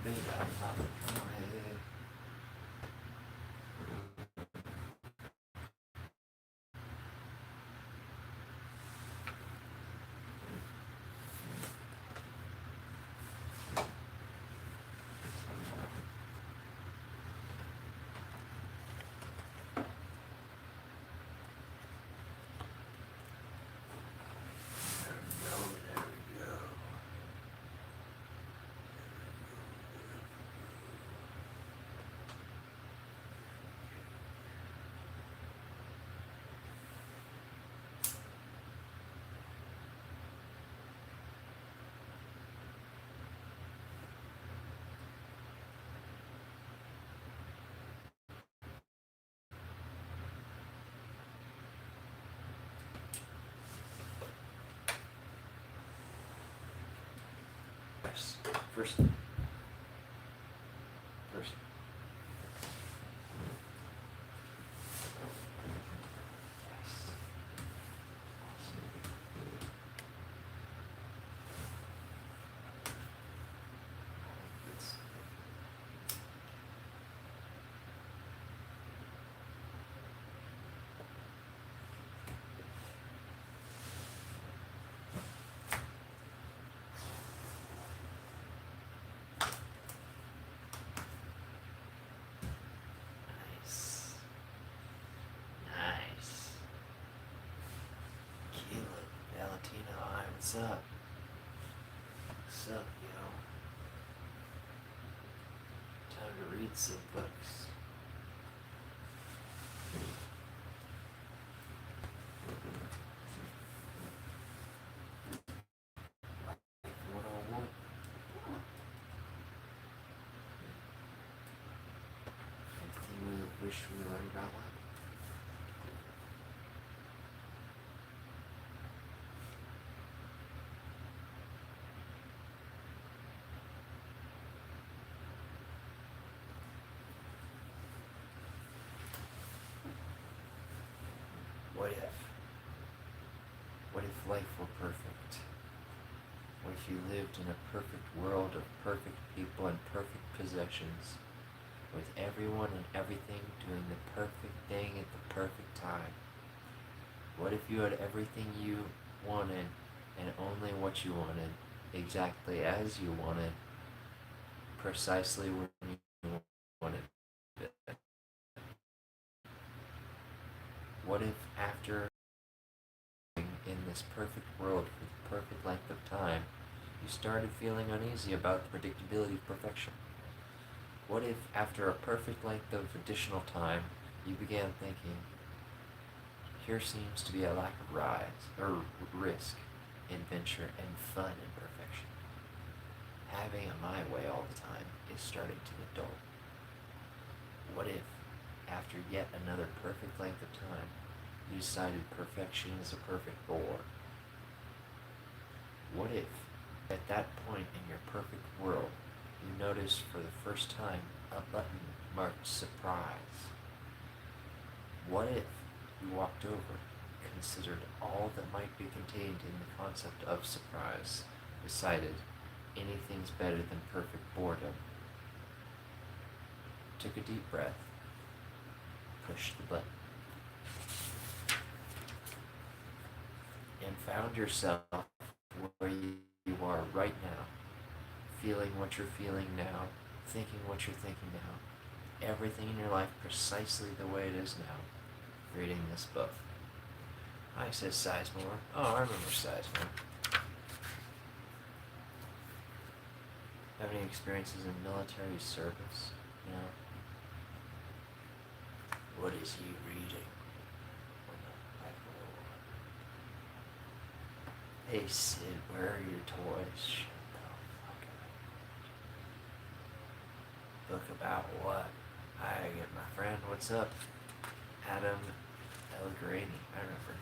Beta, First. Nice. Caleb, Valentino, hi, what's up? What's up, yo? Time to read some books. What I want. Anything we wish we learned about life. What if life were perfect? What if you lived in a perfect world of perfect people and perfect possessions, with everyone and everything doing the perfect thing at the perfect time? What if you had everything you wanted and only what you wanted, exactly as you wanted, precisely when you wanted it? What if after in this perfect world for the perfect length of time, you started feeling uneasy about the predictability of perfection? What if after a perfect length of additional time, you began thinking, here seems to be a lack of risk, adventure, and fun in perfection. Having it my way all the time is starting to get dull. What if, after yet another perfect length of time, you decided perfection is a perfect bore? What if, at that point in your perfect world, you noticed for the first time a button marked surprise? What if you walked over, considered all that might be contained in the concept of surprise, decided anything's better than perfect boredom, took a deep breath, pushed the button, and found yourself where you are right now, feeling what you're feeling now, thinking what you're thinking now, everything in your life precisely the way it is now, reading this book. Hi, says Sizemore. Oh, I remember Sizemore. Have any experiences in military service? You know? What is he reading? Hey Sid, where are your toys? Shut the fuck up. Book about what? I get my friend. What's up? Adam Elgrady. I remember.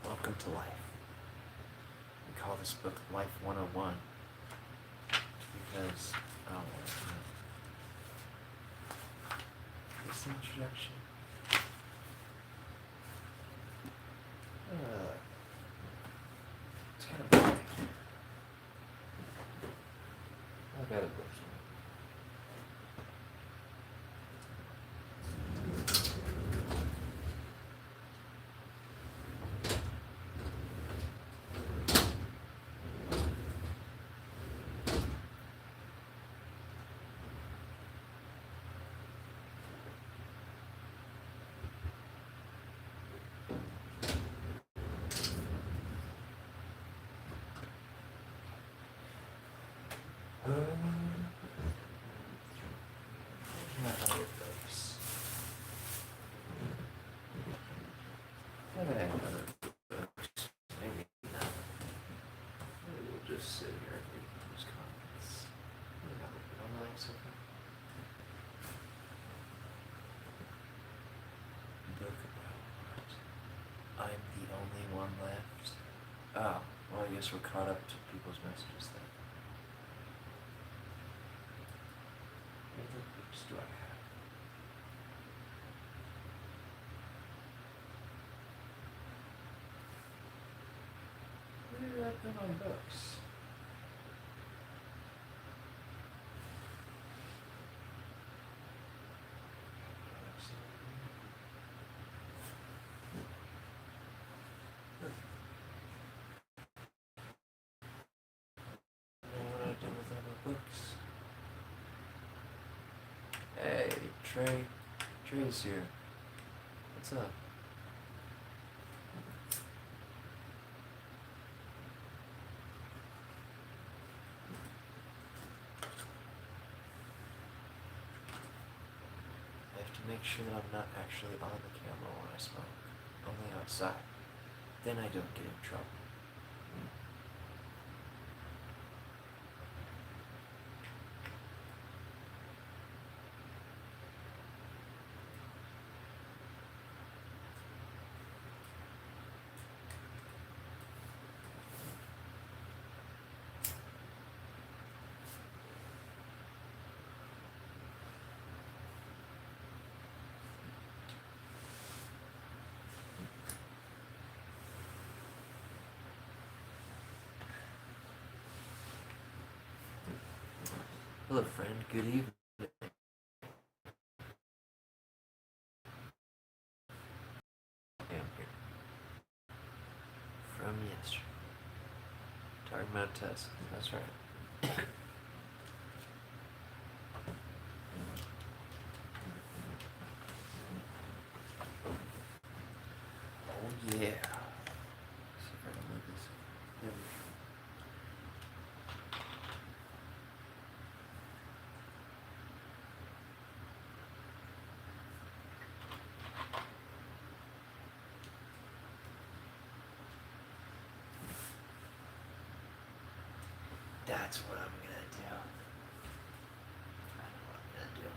Welcome to life. call this book Life 101 because, this introduction. It's kind of boring. I gotta go somewhere. Not other books. What I have other books? Maybe not. Maybe we'll just sit here and read those comments. You know, online something. Book about what? I'm the only one left. Oh, well, I guess we're caught up to people's messages then. What other books do I have? Where did I put my books? What I did with all my books? Hey, Trey. Trey's here. What's up? I have to make sure that I'm not actually on the camera when I smoke. Only outside. Then I don't get in trouble. Hello, friend. Good evening. I'm here. From yesterday. Talking about Tesla. That's right. Oh, yeah. See if I can move this. There we go. That's what I'm gonna do. I know what I'm gonna do.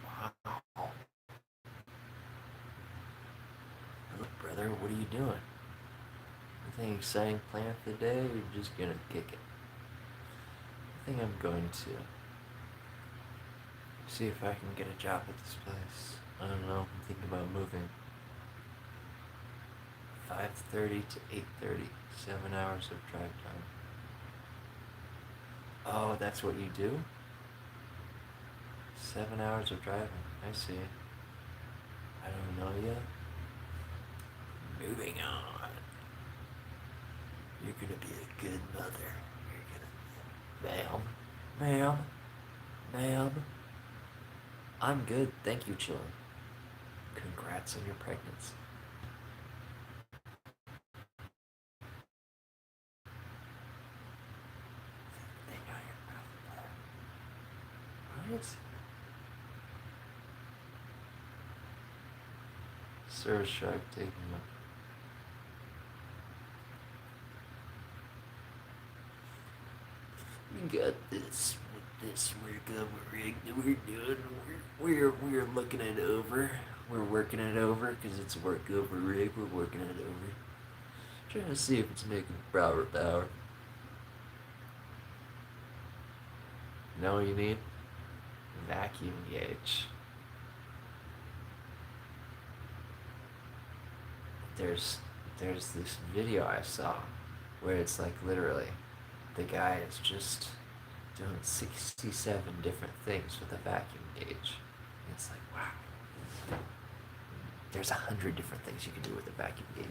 Wow. Look, brother, what are you doing? Anything exciting planned for the day, or you're just gonna kick it? I think I'm going to See if I can get a job at this place. I don't know. I'm thinking about moving. 5:30 to 8:30. 7 hours of drive time. Oh, that's what you do? 7 hours of driving. I see. I don't know yet. Moving on. You're gonna be a good mother. You're gonna... Ma'am? Ma'am? Ma'am? I'm good, thank you, children. Congrats on your pregnancy. What? Sir Shark taking up. We got this with this work rig that we're doing. We're looking it over. We're working it over because it's a work over rig. We're working it over. Trying to see if it's making proper power. You know what you need? Vacuum gauge. There's this video I saw where it's like literally the guy is just doing 67 different things with a vacuum gauge. And it's like, wow. There's 100 different things you can do with a vacuum gauge.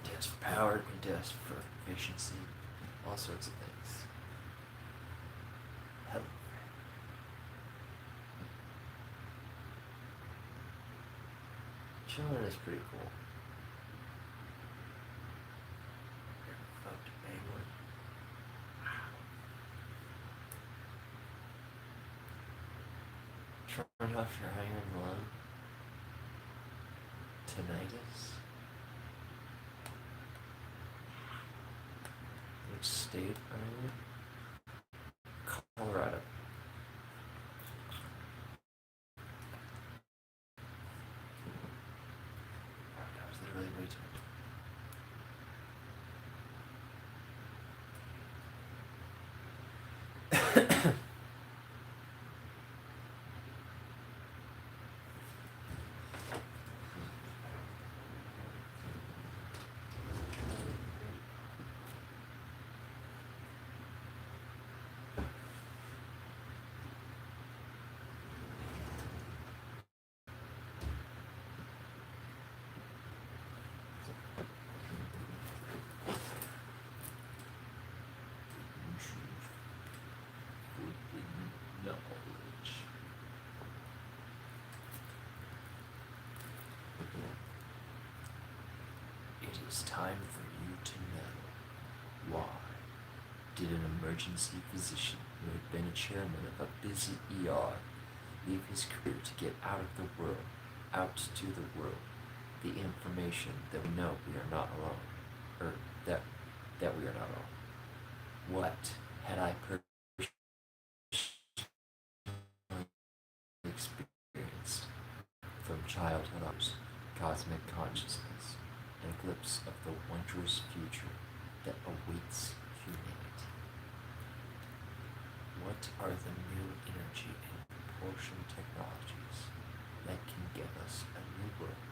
Test for power, test for efficiency, all sorts of things. Hello. Chilling is pretty cool. Fucked penguin. Turn off your iron lung. Tinnitus. Which state are you in? Colorado. That was literally way too much. Knowledge. It is time for you to know why did an emergency physician who had been a chairman of a busy ER leave his career to get out of the world, out to the world, the information that we know we are not alone, or that we are not alone. What had I experienced from childhood onwards, cosmic consciousness, an glimpse of the wondrous future that awaits humanity? What are the new energy and propulsion technologies that can give us a new world,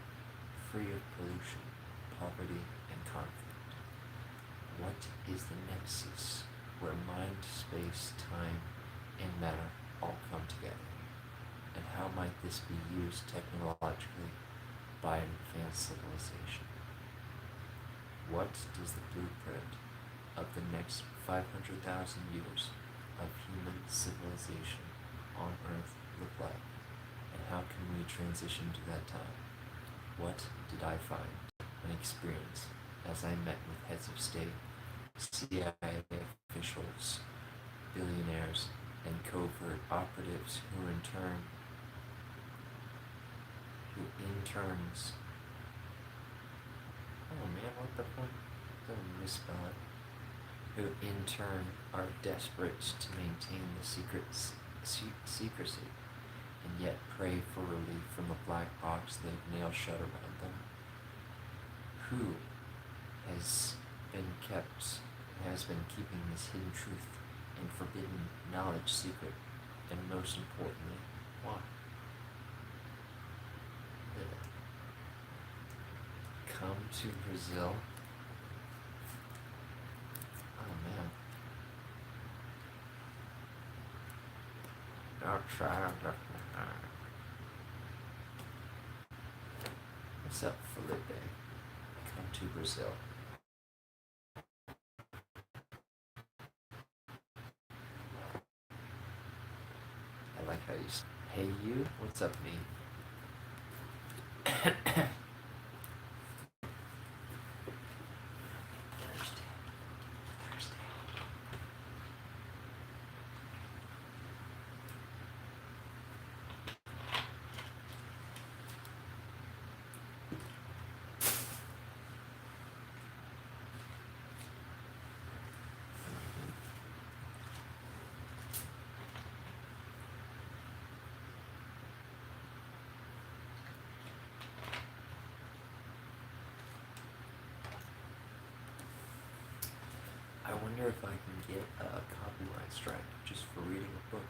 free of pollution, poverty, and conflict? What is the nexus where mind, space, time, and matter all come together? And how might this be used technologically by an advanced civilization? What does the blueprint of the next 500,000 years of human civilization on Earth look like? And how can we transition to that time? What did I find and experience as I met with heads of state, CIA officials, billionaires, and covert operatives who in turns, oh man, what the fuck? Don't misspell it. Who in turn are desperate to maintain the secrecy and yet pray for relief from the black box they've nailed shut around them? Who has has been keeping this hidden truth and forbidden knowledge secret, and most importantly, why? Come to Brazil? Oh man. I'll try. What's up, Felipe? Come to Brazil. I like how you say, hey you, what's up, me? I wonder if I can get a copyright strike just for reading a book.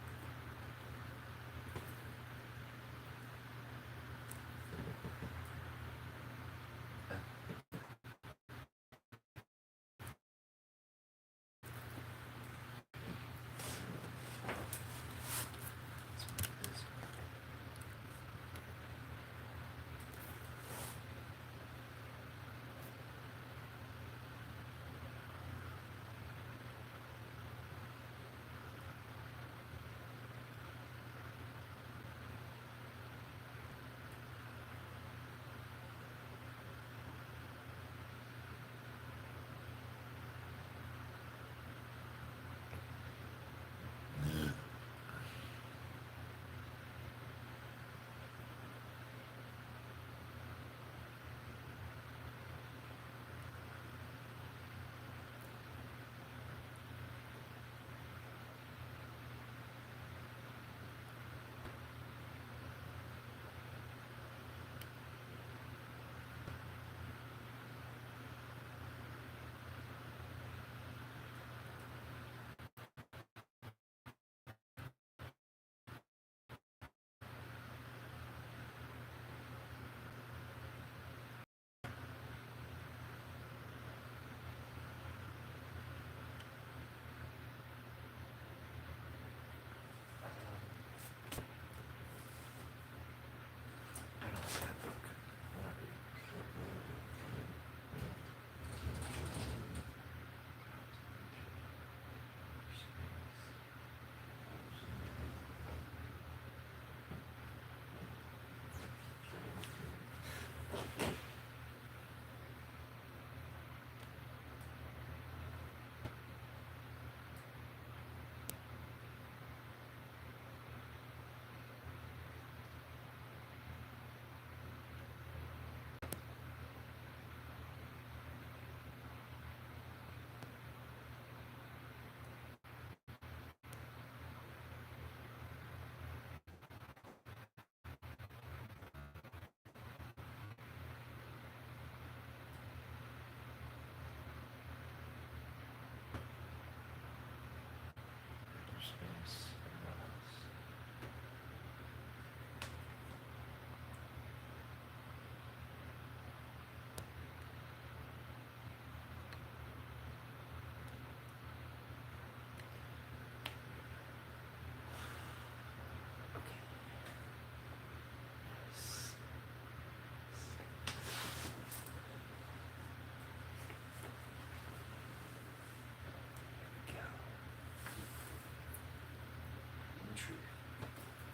Truth,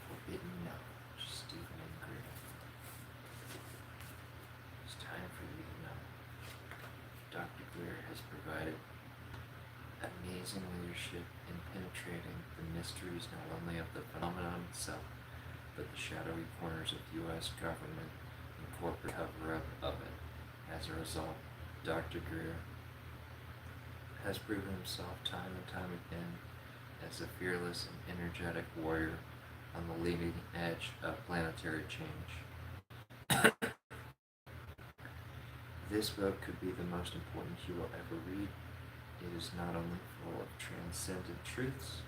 forbidden knowledge, Stephen and Greer. It's time for you to know. Dr. Greer has provided amazing leadership in penetrating the mysteries not only of the phenomenon itself, but the shadowy corners of U.S. government and corporate cover-up of it. As a result, Dr. Greer has proven himself time and time again as a fearless and energetic warrior on the leading edge of planetary change. This book could be the most important you will ever read. It is not only full of transcendent truths,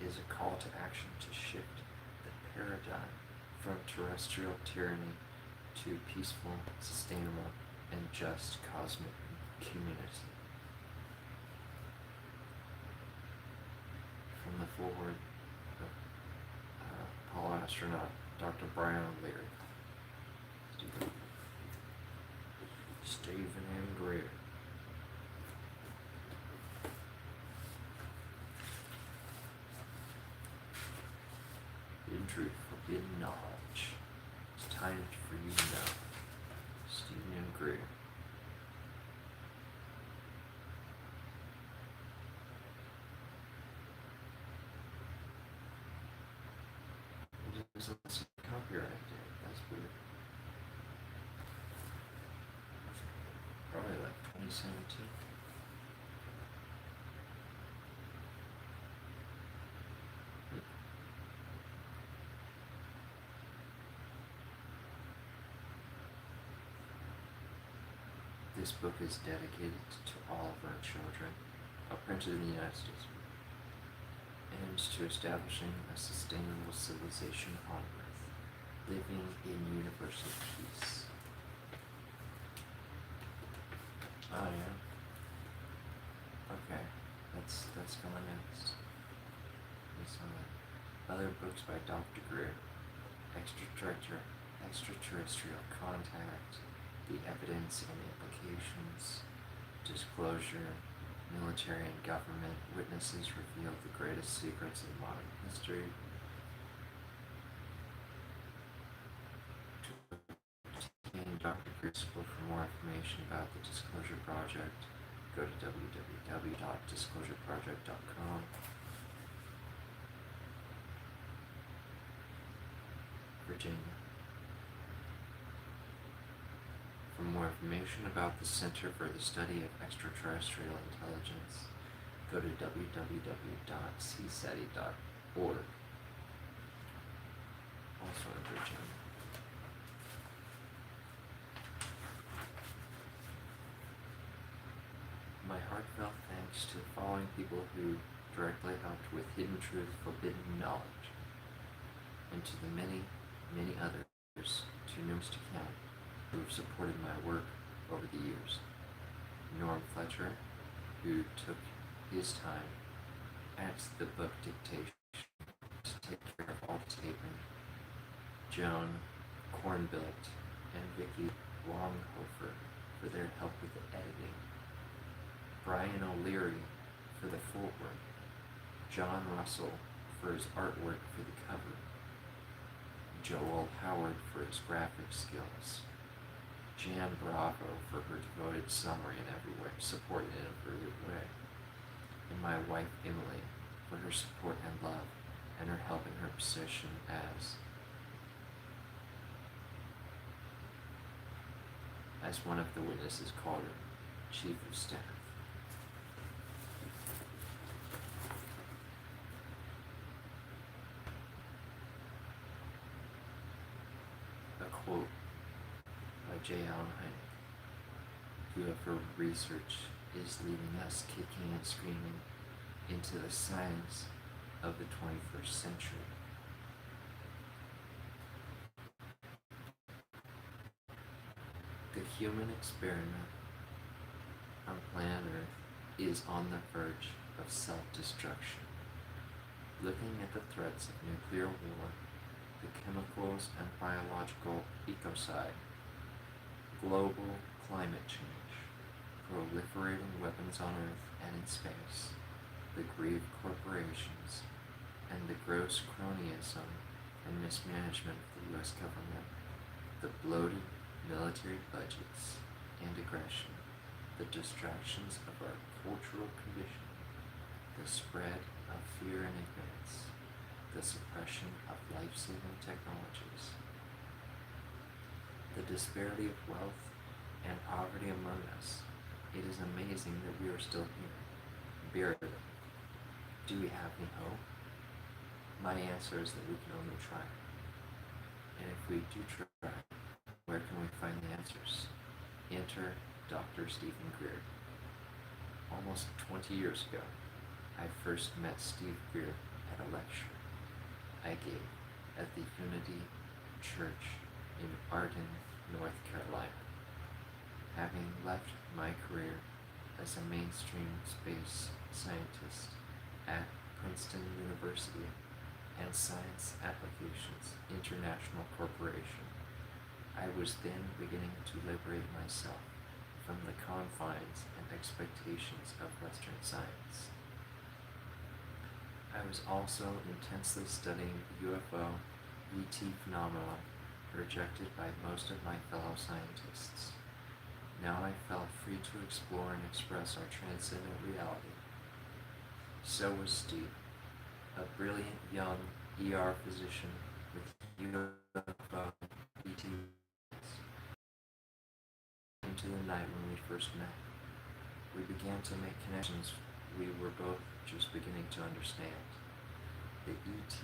it is a call to action to shift the paradigm from terrestrial tyranny to peaceful, sustainable, and just cosmic community. From the foreword of Apollo astronaut Dr. Brian O'Leary. Stephen M. Greer. In truth, forbidden knowledge. It's time for you to know. Stephen M. Greer. It doesn't copyright date. That's weird. Probably like 2017. This book is dedicated to all of our children, printed in the United States, aims to establishing a sustainable civilization on Earth, living in universal peace. Oh yeah. Okay, that's coming next. Other books by Dr. Greer: Extraterrestrial Contact, The Evidence and Implications, Disclosure, Military and Government Witnesses Reveal the Greatest Secrets in Modern History. Dr. Greer's book. For more information about the Disclosure Project, go to www.disclosureproject.com. Virginia. For more information about the Center for the Study of Extraterrestrial Intelligence, go to www.cseti.org. Also in Virginia. My heartfelt thanks to the following people who directly helped with Hidden Truth, Forbidden Knowledge, and to the many, many others, too numerous to count, who have supported my work over the years. Norm Fletcher, who took his time at the book dictation to take care of all the taping. Joan Kornbildt and Vicki Longhofer for their help with the editing. Brian O'Leary for the foreword. John Russell for his artwork for the cover. Joel Howard for his graphic skills. Jan Bravo for her devoted summary in every way, support in every way. And my wife Emily for her support and love and her help in her position as one of the witnesses called her Chief of Staff. A quote by J. Allen Hynek: "Whoever research is leading us kicking and screaming into the science of the 21st century." The human experiment on planet Earth is on the verge of self-destruction. Looking at the threats of nuclear war, the chemicals and biological ecocide, global climate change, proliferating weapons on Earth and in space, the greed of corporations, and the gross cronyism and mismanagement of the U.S. government, the bloated military budgets and aggression, the distractions of our cultural condition, the spread of fear and ignorance, the suppression of life-saving technologies, the disparity of wealth and poverty among us. It is amazing that we are still here, buried. Do we have any hope? My answer is that we can only try. And if we do try, where can we find the answers? Enter Dr. Stephen Greer. Almost 20 years ago, I first met Steve Greer at a lecture I gave at the Unity Church in Arden, North Carolina. Having left my career as a mainstream space scientist at Princeton University and Science Applications International Corporation, I was then beginning to liberate myself from the confines and expectations of Western science. I was also intensely studying UFO ET phenomena rejected by most of my fellow scientists. Now I felt free to explore and express our transcendent reality. So was Steve, a brilliant young ER physician with UFO ET into the night when we first met. We began to make connections we were both just beginning to understand. The ET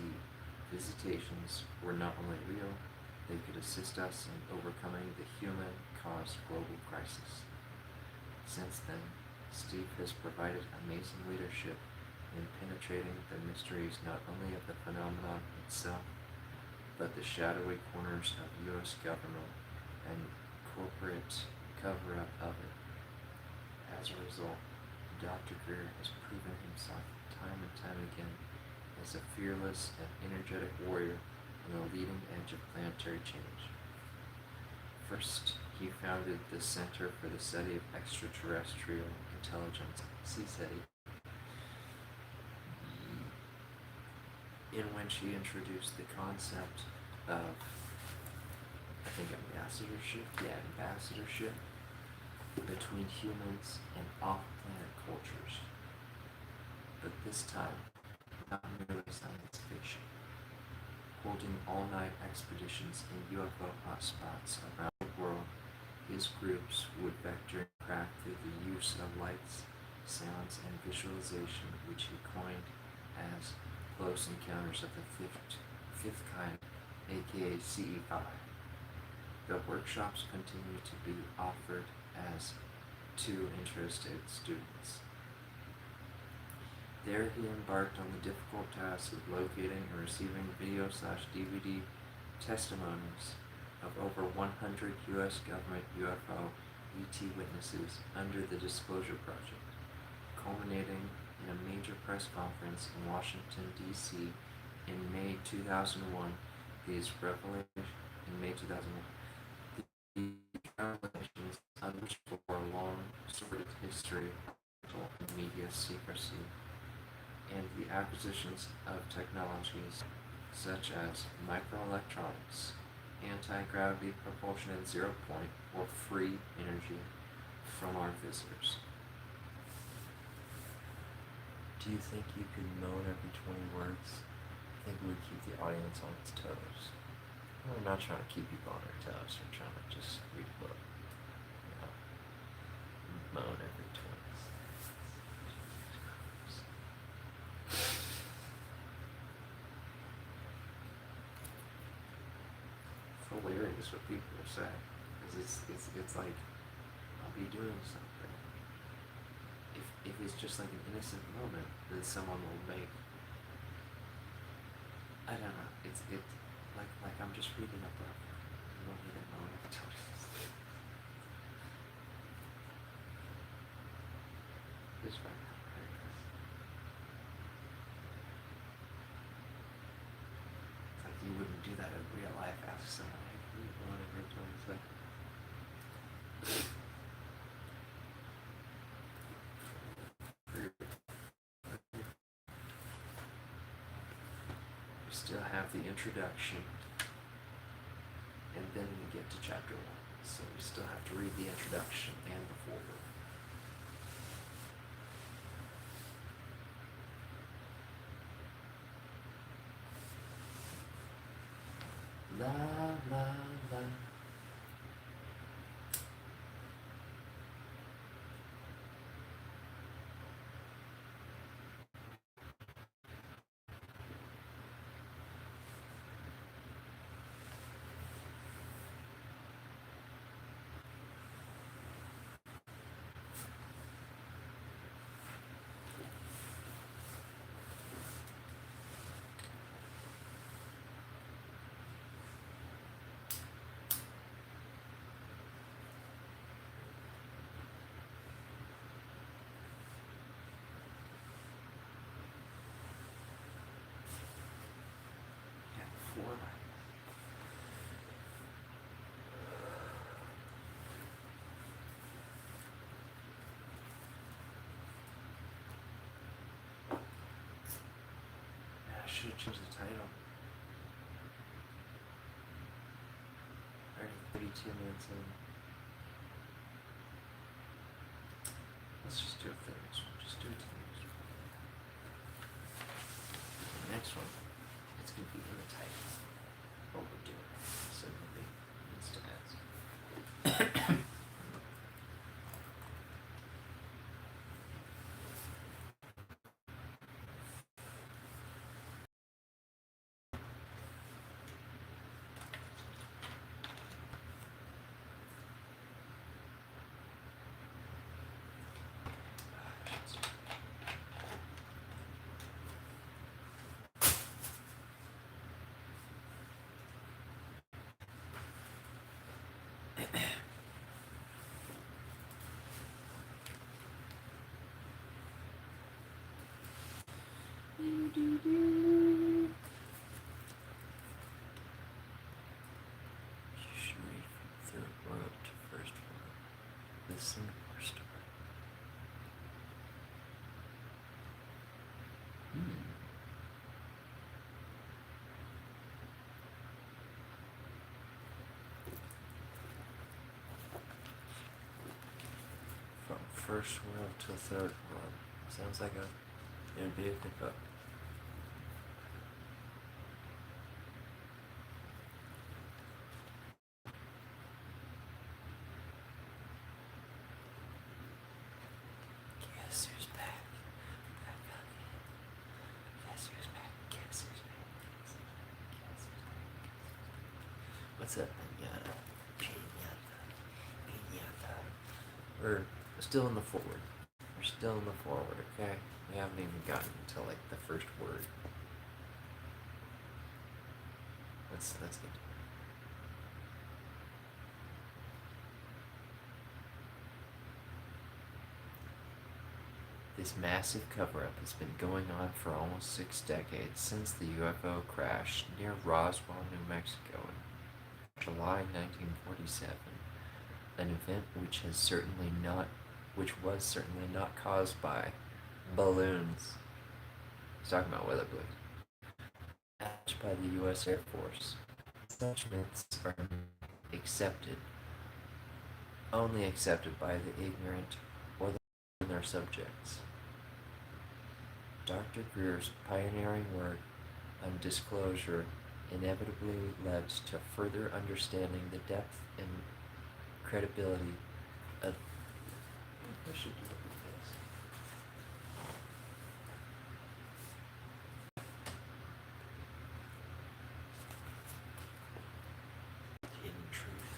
visitations were not only real, they could assist us in overcoming the human-caused global crisis. Since then, Steve has provided amazing leadership in penetrating the mysteries not only of the phenomenon itself, but the shadowy corners of U.S. government and corporate cover-up of it. As a result, Dr. Greer has proven himself time and time again as a fearless and energetic warrior on the leading edge of planetary change. First, he founded the Center for the Study of Extraterrestrial Intelligence, CSETI, in which he introduced the concept of, ambassadorship between humans and off-planet cultures. But this time, not merely science fiction. Holding all-night expeditions in UFO hotspots around the world, his groups would vector and craft through the use of lights, sounds, and visualization, which he coined as Close Encounters of the Fifth Kind, aka CE5. The workshops continue to be offered as to interested students. There he embarked on the difficult task of locating and receiving video/DVD testimonies of over 100 U.S. government UFO ET witnesses under the Disclosure Project, culminating in a major press conference in Washington, D.C. in May 2001. These revelations underscore a long sordid history of media secrecy and the acquisitions of technologies such as microelectronics, anti-gravity propulsion at 0 point, or free energy from our visitors. Do you think you could moan every 20 words? I think it would keep the audience on its toes. We're not trying to keep people on their toes, we're trying to just read a book. Moan every 20. It's hilarious what people are saying, because it's like, I'll be doing something. If it's just like an innocent moment that someone will make, I don't know, it's like I'm just reading a book. You don't need a moan every 20. This right now, right? It's like you wouldn't do that in real life. Ask someone, hey, can you moan every 20 seconds? We still have the introduction, and then we get to chapter 1. So we still have to read the introduction and the foreword. La la la. should choose the title. Already 32 minutes in. Let's just do it for the next one. Just do it to the next one. The next one, it's going to be in the title. What we're doing. So nobody needs to ask. You should read from third world to first world. Listen or story. From first world to third world. Sounds like it would be a good book. Guess who's back? Back again. Guess who's back? Guess who's back? Guess who's back? What's up, pinata? Pinata. We're still in the forward. We're still in the forward, okay? We haven't even gotten to like the first word. Let's get to it. This massive cover-up has been going on for almost 6 decades since the UFO crash near Roswell, New Mexico in July 1947, an event which was certainly not caused by balloons. He's talking about weather balloons. Hatched by the U.S. Air Force. Such myths are only accepted by the ignorant or their subjects. Dr. Greer's pioneering work on disclosure inevitably led to further understanding the depth and credibility of. I should do it with this. Hidden truth,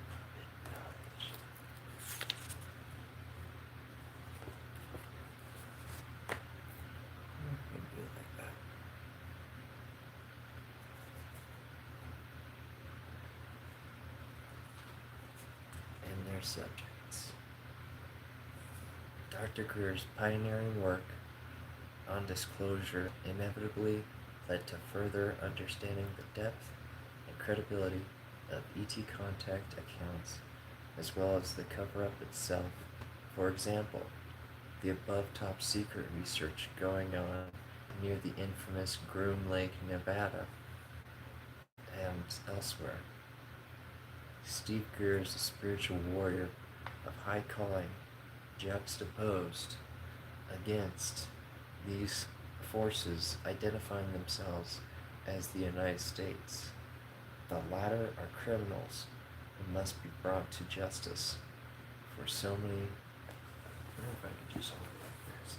forbidden knowledge. I'm gonna do it like that. And their subjects. Dr. Greer's pioneering work on disclosure inevitably led to further understanding the depth and credibility of ET contact accounts, as well as the cover-up itself. For example, the above top secret research going on near the infamous Groom Lake, Nevada, and elsewhere. Steve Greer is a spiritual warrior of high calling, juxtaposed against these forces identifying themselves as the United States. The latter are criminals who must be brought to justice for so many. I don't know if I could do something like this.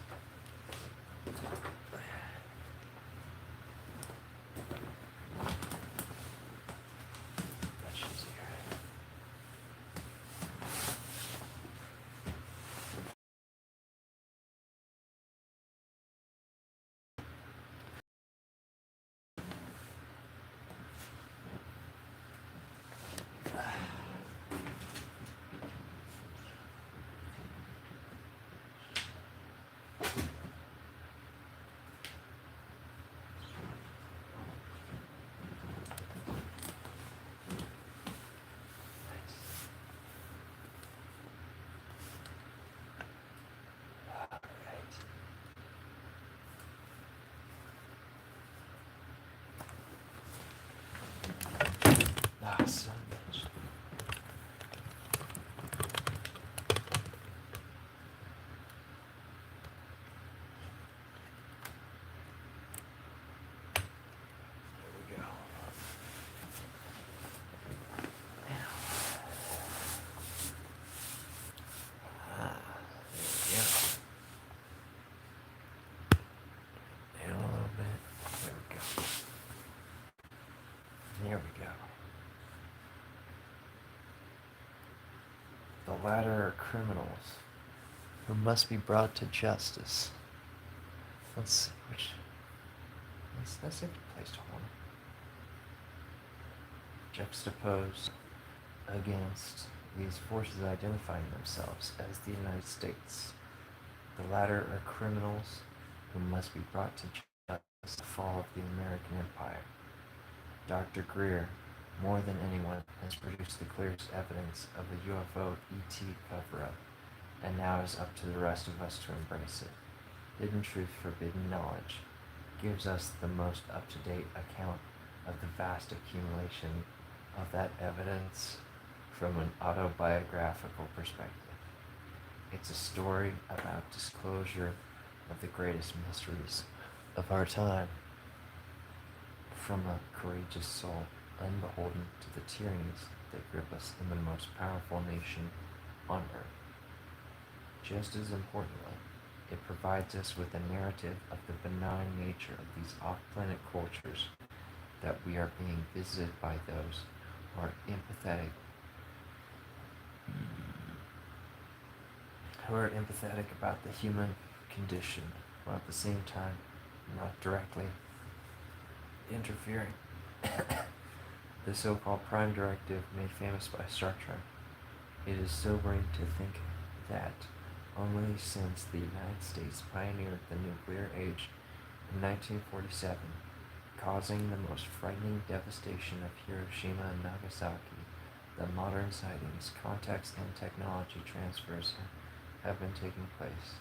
Much easier. Here we go. The latter are criminals who must be brought to justice. Let's see which. That's a good place to hold it. Juxtaposed against these forces identifying themselves as the United States. The latter are criminals who must be brought to justice. The fall of the American Empire. Dr. Greer, more than anyone, has produced the clearest evidence of the UFO ET cover-up, and now it is up to the rest of us to embrace it. Hidden Truth, Forbidden Knowledge gives us the most up-to-date account of the vast accumulation of that evidence from an autobiographical perspective. It's a story about disclosure of the greatest mysteries of our time from a courageous soul, unbeholden to the tyrannies that grip us in the most powerful nation on earth. Just as importantly, it provides us with a narrative of the benign nature of these off-planet cultures, that we are being visited by those who are empathetic about the human condition, while at the same time not directly interfering. The so-called Prime Directive, made famous by Star Trek. It is sobering to think that only since the United States pioneered the nuclear age in 1947, causing the most frightening devastation of Hiroshima and Nagasaki, the modern sightings, contacts, and technology transfers have been taking place.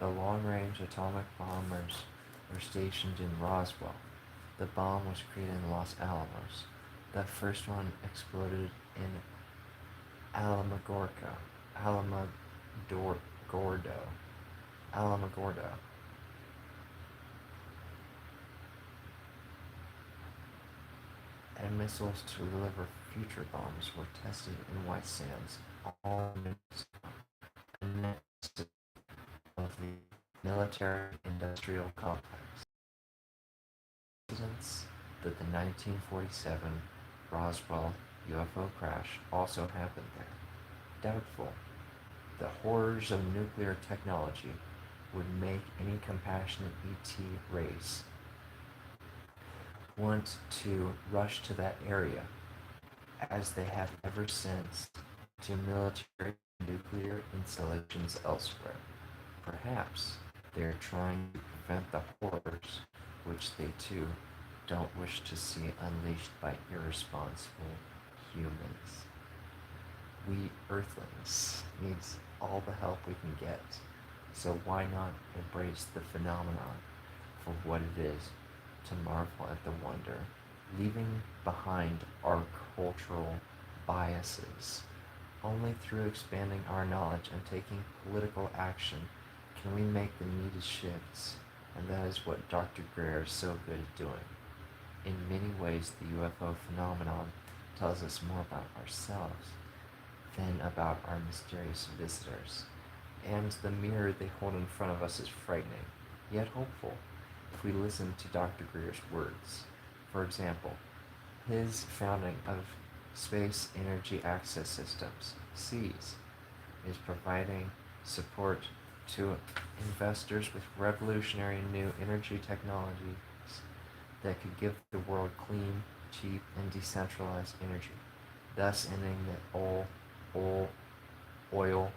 The long-range atomic bombers were stationed in Roswell. The bomb was created in Los Alamos. The first one exploded in Alamogordo, and missiles to deliver future bombs were tested in White Sands, all in the midst of the military-industrial complex. Evidence that the 1947 Roswell UFO crash also happened there. Doubtful. The horrors of nuclear technology would make any compassionate ET race want to rush to that area, as they have ever since to military nuclear installations elsewhere. Perhaps they are trying to prevent the horrors which they too don't wish to see unleashed by irresponsible humans. We Earthlings need all the help we can get, so why not embrace the phenomenon for what it is, to marvel at the wonder, leaving behind our cultural biases. Only through expanding our knowledge and taking political action can we make the needed shifts, and that is what Dr. Greer is so good at doing. In many ways, the UFO phenomenon tells us more about ourselves than about our mysterious visitors, and the mirror they hold in front of us is frightening, yet hopeful, if we listen to Dr. Greer's words. For example, his founding of Space Energy Access Systems, SEAS, is providing support to investors with revolutionary new energy technologies that could give the world clean, cheap, and decentralized energy, thus ending the oil,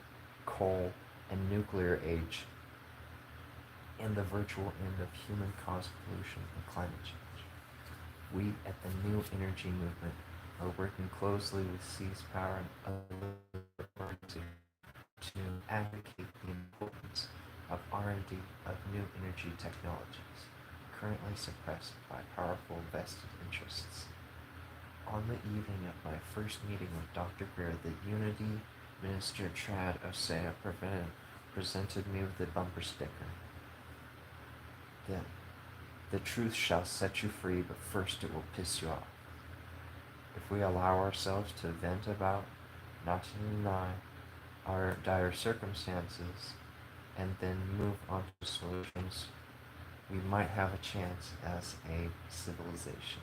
coal, and nuclear age, and the virtual end of human-caused pollution and climate change. We at the New Energy Movement are working closely with SEAS Power and other organizations to advocate the importance of R&D of new energy technologies, currently suppressed by powerful vested interests. On the evening of my first meeting with Dr. Greer, the Unity Minister Trad Osea presented me with a bumper sticker. The truth shall set you free, but first it will piss you off. If we allow ourselves to vent about, not to deny, our dire circumstances, and then move on to solutions, we might have a chance as a civilization.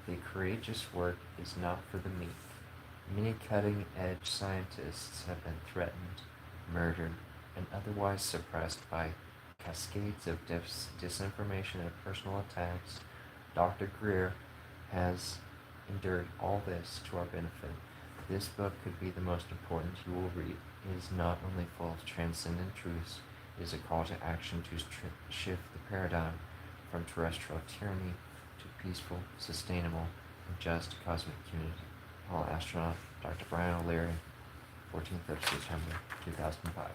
The courageous work is not for the meek. Many cutting-edge scientists have been threatened, murdered, and otherwise suppressed by cascades of disinformation and personal attacks. Dr. Greer has endured all this to our benefit. This book could be the most important you will read. It is not only full of transcendent truths, it is a call to action to shift the paradigm from terrestrial tyranny to peaceful, sustainable, and just cosmic unity. All astronaut Dr. Brian O'Leary, 14th of September, 2005.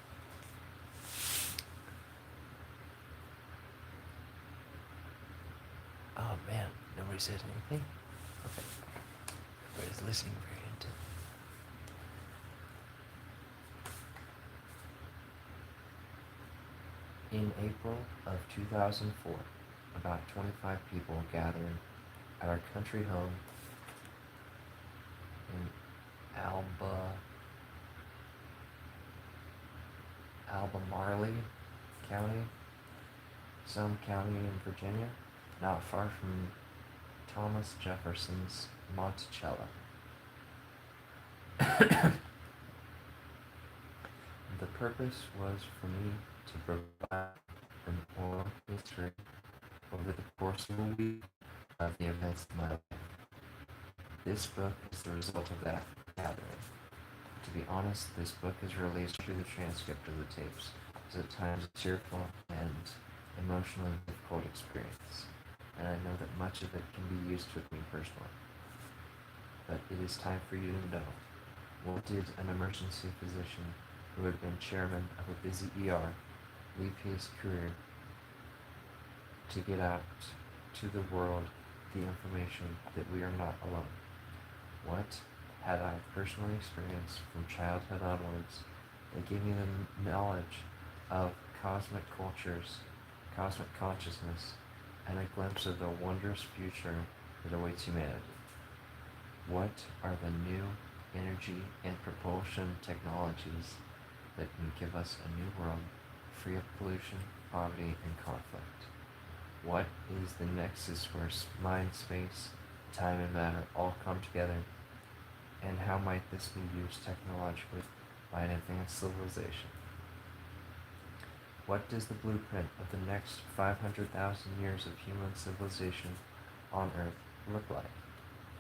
Oh man, nobody says anything? Okay. Everybody's listening very intently. In April of 2004, about 25 people gathered at our country home in Albemarle County, some county in Virginia, not far from Thomas Jefferson's Monticello. The purpose was for me to provide an oral history over the course of a week of the events of my life. This book is the result of that gathering. To be honest, this book is released through the transcript of the tapes. It is at times a tearful and emotionally difficult experience, and I know that much of it can be used with me personally. But it is time for you to know, what did an emergency physician who had been chairman of a busy ER leave his career to get out to the world the information that we are not alone? What had I personally experienced from childhood onwards that gave me the knowledge of cosmic cultures, cosmic consciousness, and a glimpse of the wondrous future that awaits humanity? What are the new energy and propulsion technologies that can give us a new world free of pollution, poverty, and conflict? What is the nexus where mind, space, time, and matter all come together? And how might this be used technologically by an advanced civilization? What does the blueprint of the next 500,000 years of human civilization on Earth look like?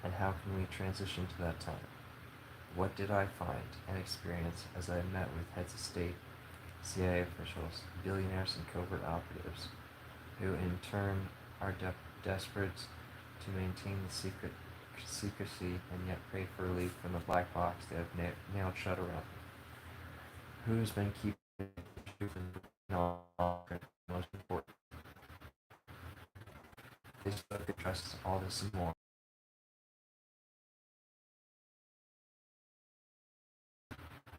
And how can we transition to that time? What did I find and experience as I met with heads of state, CIA officials, billionaires, and covert operatives, who in turn are desperate to maintain the secrecy and yet pray for relief from the black box they have nailed shut around them? Who's been keeping the truth and knowledge most important? This book addresses all this and more.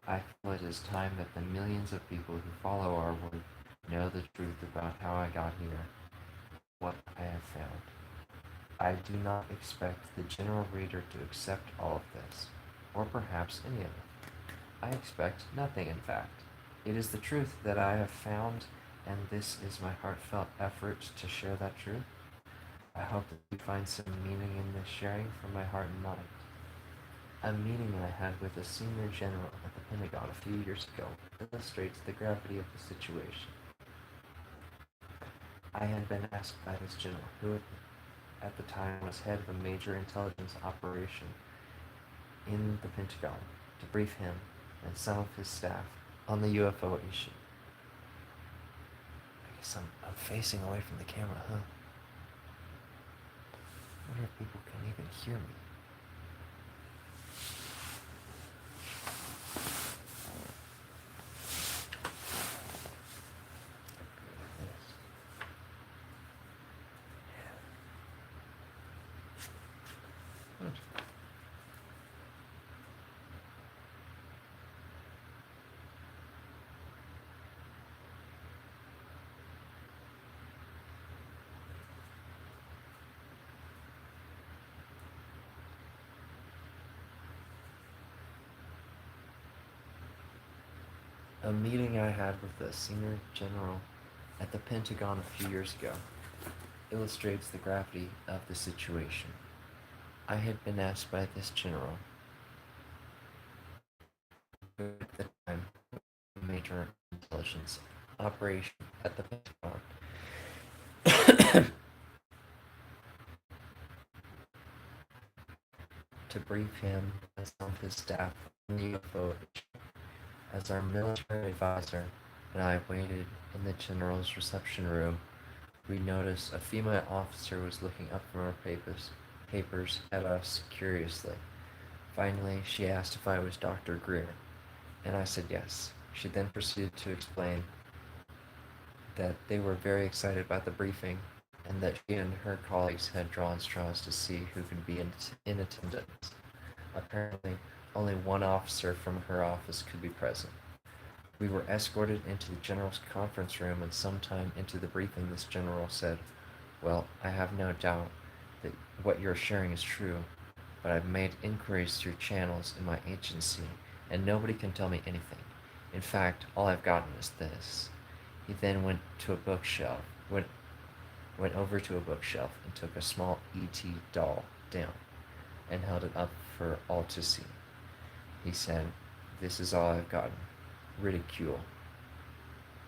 I feel it is time that the millions of people who follow our work know the truth about how I got here, what I have found. I do not expect the general reader to accept all of this, or perhaps any of it. I expect nothing, in fact. It is the truth that I have found, and this is my heartfelt effort to share that truth. I hope that you find some meaning in this sharing from my heart and mind. A meeting I had with a senior general at the Pentagon a few years ago illustrates the gravity of the situation. I had been asked by this general, who at the time was head of a major intelligence operation in the Pentagon, to brief him and some of his staff on the UFO issue. I guess I'm facing away from the camera, huh? I wonder if people can even hear me. A meeting I had with a senior general at the Pentagon a few years ago illustrates the gravity of the situation. I had been asked by this general at the time major intelligence operation at the Pentagon to brief him and some of his staff on the UFO issue. As our military advisor and I waited in the general's reception room, we noticed a female officer was looking up from her papers at us curiously. Finally, she asked if I was Dr. Greer, and I said yes. She then proceeded to explain that they were very excited about the briefing and that she and her colleagues had drawn straws to see who could be in attendance. Apparently, only one officer from her office could be present. We were escorted into the general's conference room, and sometime into the briefing, this general said, "Well, I have no doubt that what you're sharing is true, but I've made inquiries through channels in my agency, and nobody can tell me anything. In fact, all I've gotten is this." He then went over to a bookshelf and took a small E.T. doll down and held it up for all to see. He said, "This is all I've gotten. Ridicule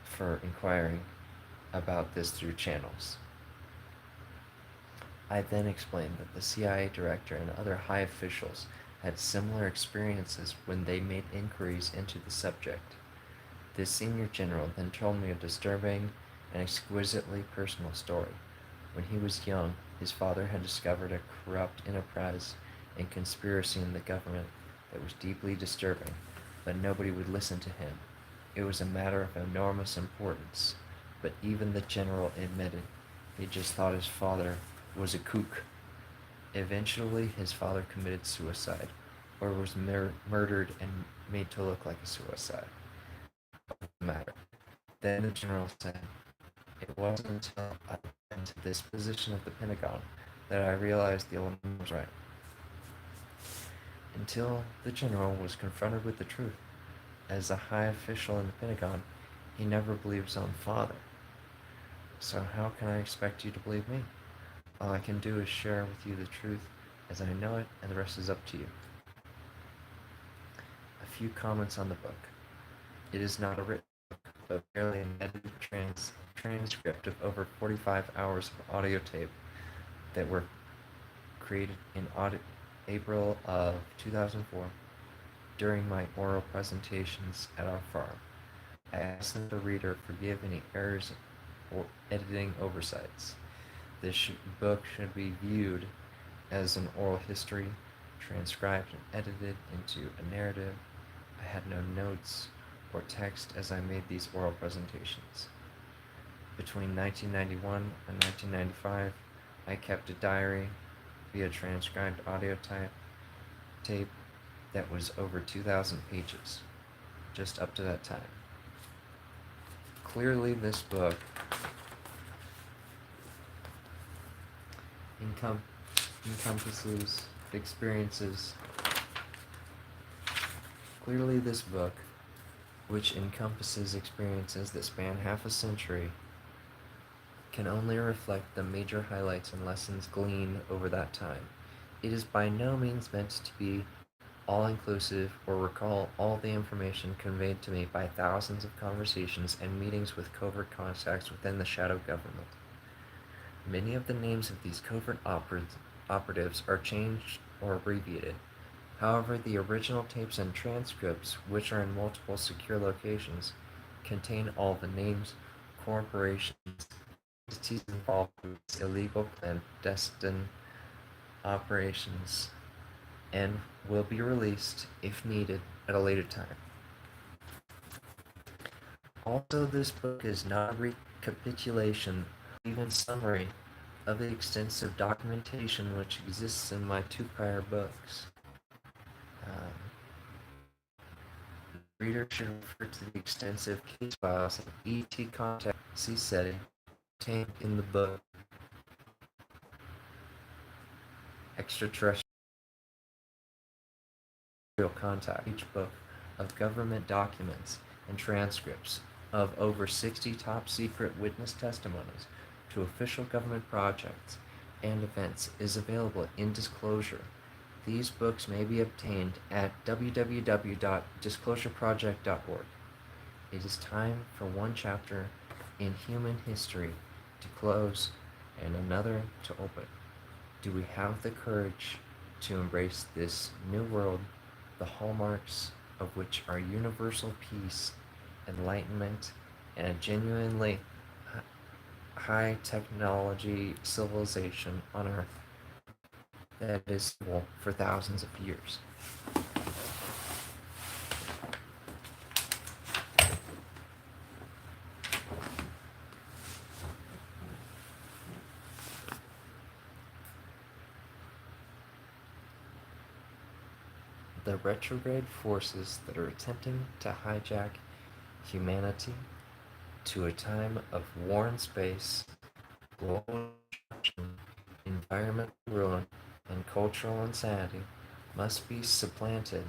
for inquiring about this through channels." I then explained that the CIA director and other high officials had similar experiences when they made inquiries into the subject. This senior general then told me a disturbing and exquisitely personal story. When he was young, his father had discovered a corrupt enterprise and conspiracy in the government that was deeply disturbing, but nobody would listen to him. It was a matter of enormous importance, but even the general admitted he just thought his father was a kook. Eventually, his father committed suicide, or was murdered and made to look like a suicide. Matter. Then the general said, "It wasn't until I went into this position at the Pentagon that I realized the old man was right." Until the general was confronted with the truth. As a high official in the Pentagon, he never believed his own father. So how can I expect you to believe me? All I can do is share with you the truth as I know it, and the rest is up to you. A few comments on the book. It is not a written book, but merely an edited transcript of over 45 hours of audio tape that were created in April of 2004 during my oral presentations at our farm. I ask that the reader forgive any errors or editing oversights. This book should be viewed as an oral history, transcribed and edited into a narrative. I had no notes or text as I made these oral presentations. Between 1991 and 1995, I kept a diary via transcribed audio tape that was over 2,000 pages, just up to that time. Clearly, this book encompasses experiences. Clearly, this book, which encompasses experiences that span half a century, can only reflect the major highlights and lessons gleaned over that time. It is by no means meant to be all-inclusive or recall all the information conveyed to me by thousands of conversations and meetings with covert contacts within the shadow government. Many of the names of these covert operatives are changed or abbreviated. However, the original tapes and transcripts, which are in multiple secure locations, contain all the names, corporations, entities involved in these illegal clandestine operations, and will be released, if needed, at a later time. Also, this book is not a recapitulation, even summary, of the extensive documentation which exists in my two prior books. The reader should refer to the extensive case files of ET contact setting contained in the book Extraterrestrial Contact, each book of government documents and transcripts of over 60 top secret witness testimonies to official government projects and events is available in Disclosure. These books may be obtained at www.disclosureproject.org. It is time for one chapter in human history to close and another to open. Do we have the courage to embrace this new world, the hallmarks of which are universal peace, enlightenment, and a genuinely high technology civilization on Earth that is stable for thousands of years? The retrograde forces that are attempting to hijack humanity to a time of war and space, global destruction, environmental ruin, and cultural insanity must be supplanted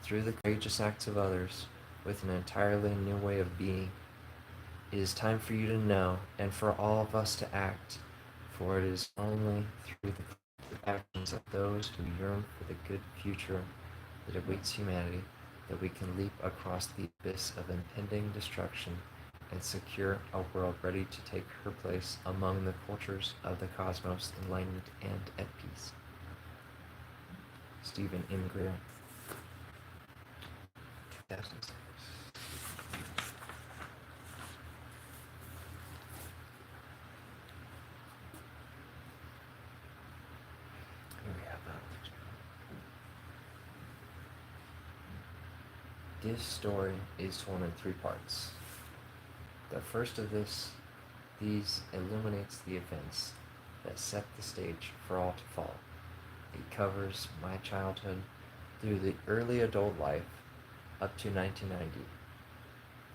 through the courageous acts of others with an entirely new way of being. It is time for you to know and for all of us to act, for it is only through the collective actions of those who yearn for the good future that awaits humanity that we can leap across the abyss of impending destruction and secure a world ready to take her place among the cultures of the cosmos, enlightened and at peace. Stephen M. Greer, 2006. Here we have that. This story is told in 3 parts. The first of these illuminates the events that set the stage for all to follow. It covers my childhood through the early adult life up to 1990.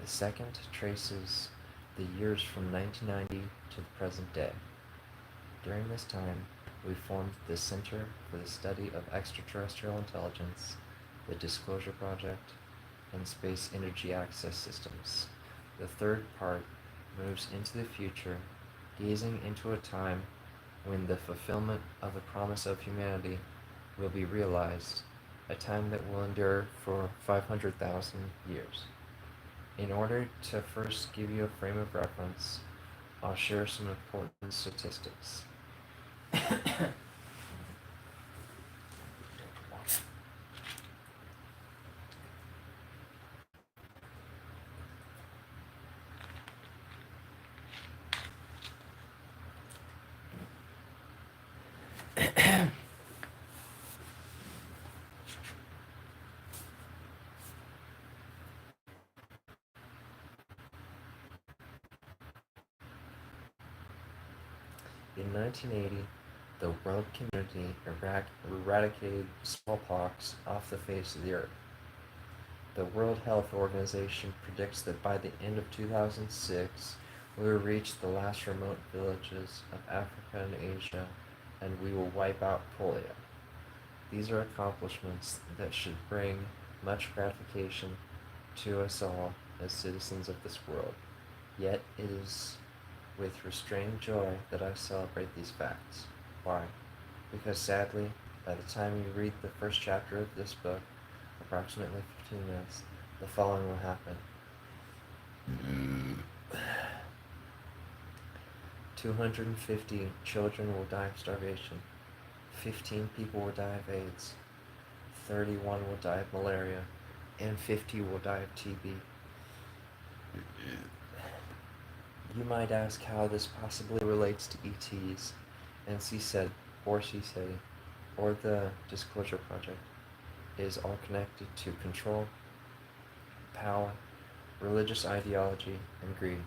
The second traces the years from 1990 to the present day. During this time, we formed the Center for the Study of Extraterrestrial Intelligence, the Disclosure Project, and Space Energy Access Systems. The third part moves into the future, gazing into a time when the fulfillment of the promise of humanity will be realized, a time that will endure for 500,000 years. In order to first give you a frame of reference, I'll share some important statistics. In 1980, the world community eradicated smallpox off the face of the earth. The World Health Organization predicts that by the end of 2006, we will reach the last remote villages of Africa and Asia, and we will wipe out polio. These are accomplishments that should bring much gratification to us all as citizens of this world. Yet it is with restrained joy that I celebrate these facts. Why? Because sadly, by the time you read the first chapter of this book, approximately 15 minutes, the following will happen. 250 children will die of starvation. 15 people will die of AIDS. 31 will die of malaria. And 50 will die of TB. You might ask how this possibly relates to ETs, and she said, or the Disclosure Project. It is all connected to control, power, religious ideology, and greed.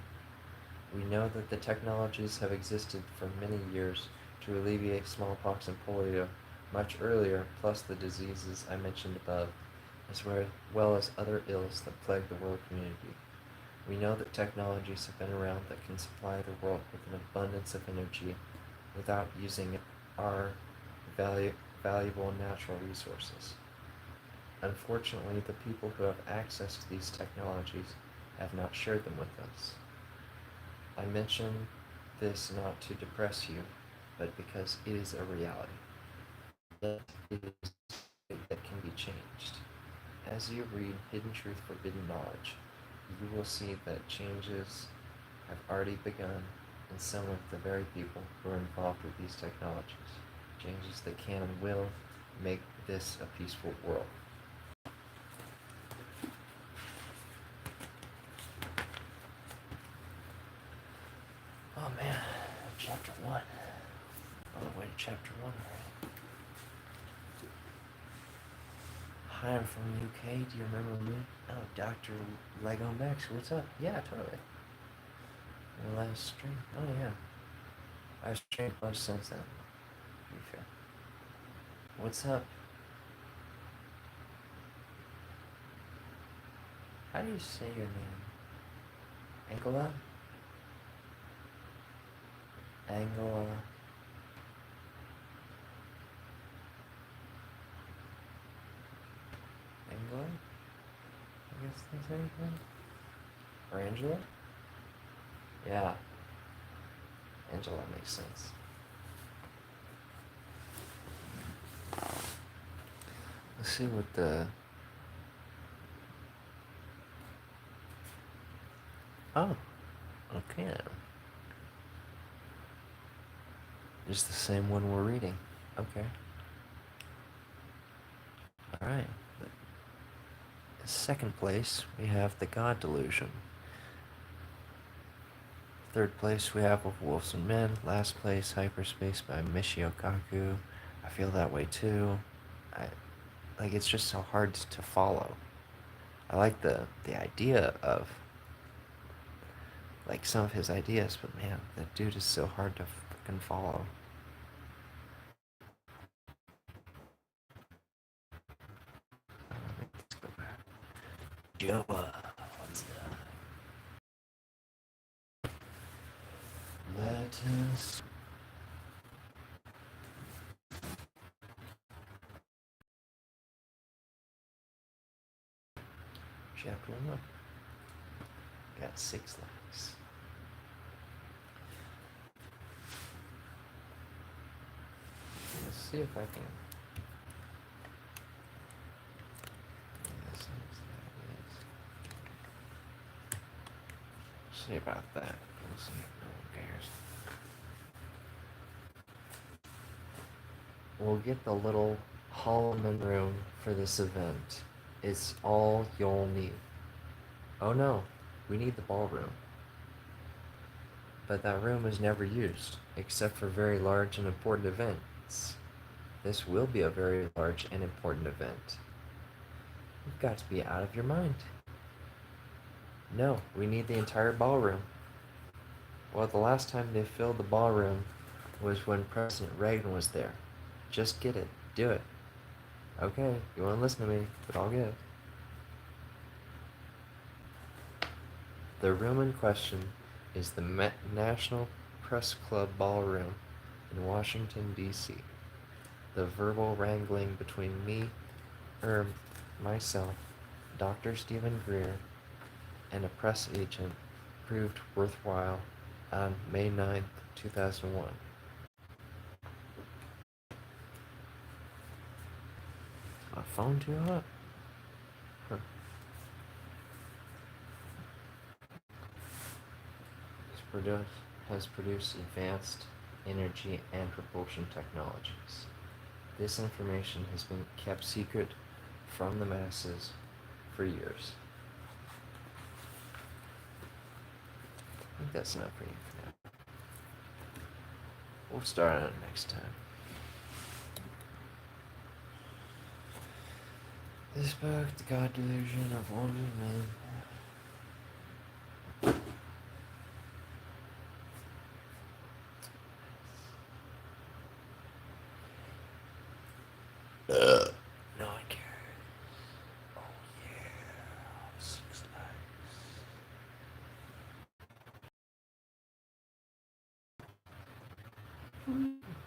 We know that the technologies have existed for many years to alleviate smallpox and polio much earlier, plus the diseases I mentioned above, as well as other ills that plague the world community. We know that technologies have been around that can supply the world with an abundance of energy without using our valuable natural resources. Unfortunately, the people who have access to these technologies have not shared them with us. I mention this not to depress you, but because it is a reality. Yet it is that can be changed. As you read Hidden Truth, Forbidden Knowledge, you will see that changes have already begun in some of the very people who are involved with these technologies. Changes that can and will make this a peaceful world. Oh man, chapter 1. On the way to chapter 1 already. Hi, I'm from the UK. Do you remember me? Oh, Dr. Lego Max. What's up? Yeah, totally. The last stream. Oh, yeah. I've streamed a bunch since then, to be fair. What's up? How do you say your name? Angola? Angola. Angela? I guess that's anything. Or Angela? Yeah. Angela makes sense. Let's see what the... Oh. Okay. Just the same one we're reading. Okay. Alright. Second place, we have The God Delusion. Third place, we have Of Wolves and Men. Last place, Hyperspace by Michio Kaku. I feel that way too. It's just so hard to follow. I like the idea of some of his ideas, but man, that dude is so hard to fucking follow. Let's go back. Joa. What's that? Let us... Chapter 1. Got 6 likes. Let's see if I can... See about that. We'll see. No one cares. We'll get the little Holloman room for this event. It's all you'll need. Oh no, we need the ballroom. But that room is never used, except for very large and important events. This will be a very large and important event. You've got to be out of your mind. No, we need the entire ballroom. Well, the last time they filled the ballroom was when President Reagan was there. Just get it. Do it. Okay, you won't listen to me, but I'll get it. The room in question is the National Press Club Ballroom in Washington, D.C. The verbal wrangling between myself, Dr. Stephen Greer, and a press agent proved worthwhile on May 9th, 2001. My phone too hot? Huh. Has produced advanced energy and propulsion technologies. This information has been kept secret from the masses for years. I think that's enough for you for now. We'll start on it next time. This book, The God Delusion of Wolves and Men. No one cares. Oh yeah, 6 likes.